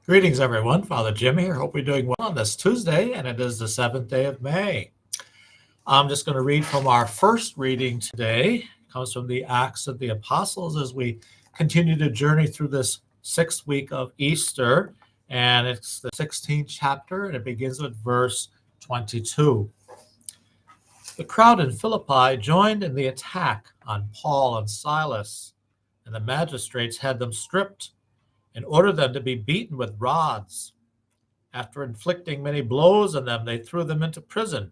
Greetings, everyone. Father Jim here. Hope you're doing well on this Tuesday, and it is the 7th day of May. I'm just going to read from our first reading today. It comes from the Acts of the Apostles as we continue to journey through this sixth week of Easter, and it's the 16th chapter, and it begins with verse 22. The crowd in Philippi joined in the attack on Paul and Silas, and the magistrates had them stripped and ordered them to be beaten with rods. After inflicting many blows on them, they threw them into prison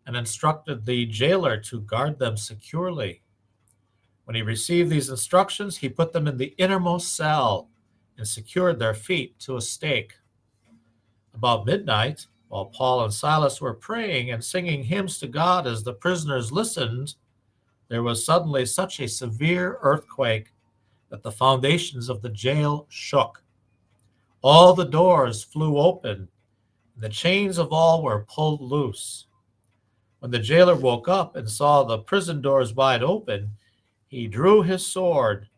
and instructed the jailer to guard them securely. When he received these instructions, he put them in the innermost cell and secured their feet to a stake. About midnight, while Paul and Silas were praying and singing hymns to God as the prisoners listened, there was suddenly such a severe earthquake that the foundations of the jail shook. All the doors flew open, and the chains of all were pulled loose. When the jailer woke up and saw the prison doors wide open, he drew his sword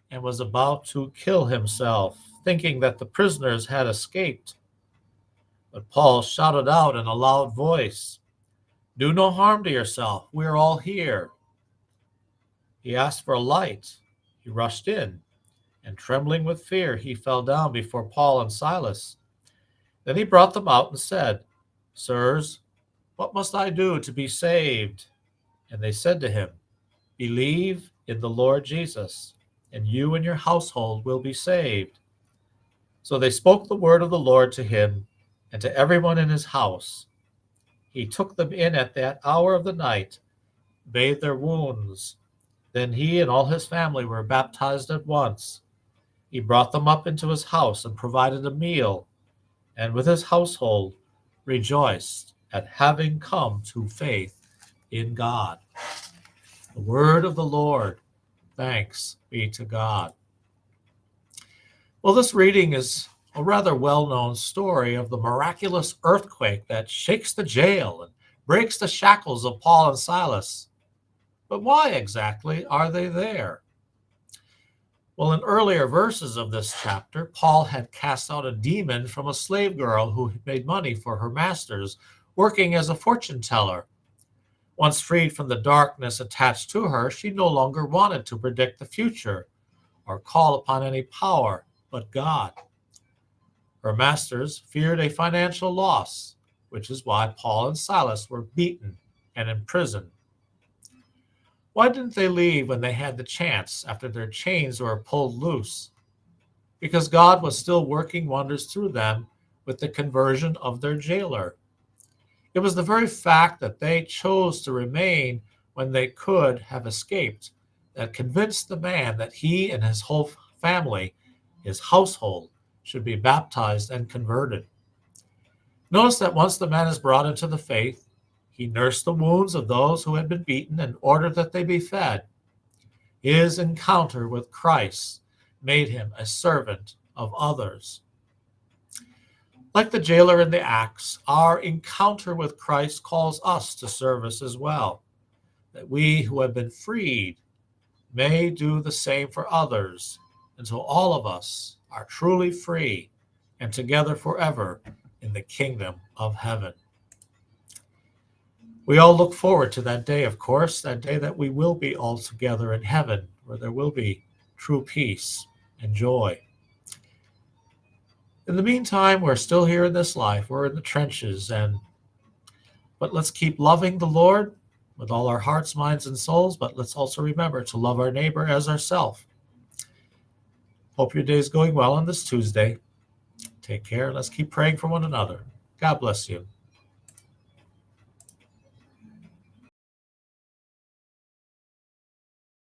and was about to kill himself, thinking that the prisoners had escaped. But Paul shouted out in a loud voice, "Do no harm to yourself. We are all here." He asked for a light. He rushed in, and trembling with fear, he fell down before Paul and Silas. Then he brought them out and said, "Sirs, what must I do to be saved?" And they said to him, "Believe in the Lord Jesus, and you and your household will be saved." So they spoke the word of the Lord to him and to everyone in his house. He took them in at that hour of the night, bathed their wounds. Then he and all his family were baptized at once. He brought them up into his house and provided a meal, and with his household rejoiced at having come to faith in God. The word of the Lord. Thanks be to God. Well, this reading is a rather well-known story of the miraculous earthquake that shakes the jail and breaks the shackles of Paul and Silas. But why exactly are they there? Well, in earlier verses of this chapter, Paul had cast out a demon from a slave girl who made money for her masters, working as a fortune teller. Once freed from the darkness attached to her, she no longer wanted to predict the future or call upon any power but God. Her masters feared a financial loss, which is why Paul and Silas were beaten and imprisoned. Why didn't they leave when they had the chance after their chains were pulled loose? Because God was still working wonders through them with the conversion of their jailer. It was the very fact that they chose to remain when they could have escaped that convinced the man that he and his whole family, his household, should be baptized and converted. Notice that once the man is brought into the faith, he nursed the wounds of those who had been beaten and ordered that they be fed. His encounter with Christ made him a servant of others. Like the jailer in the Acts, our encounter with Christ calls us to service as well, that we who have been freed may do the same for others until all of us are truly free and together forever in the kingdom of heaven. We all look forward to that day, of course, that day that we will be all together in heaven, where there will be true peace and joy. In the meantime, we're still here in this life. We're in the trenches, but let's keep loving the Lord with all our hearts, minds, and souls, but let's also remember to love our neighbor as ourselves. Hope your day is going well on this Tuesday. Take care. Let's keep praying for one another. God bless you.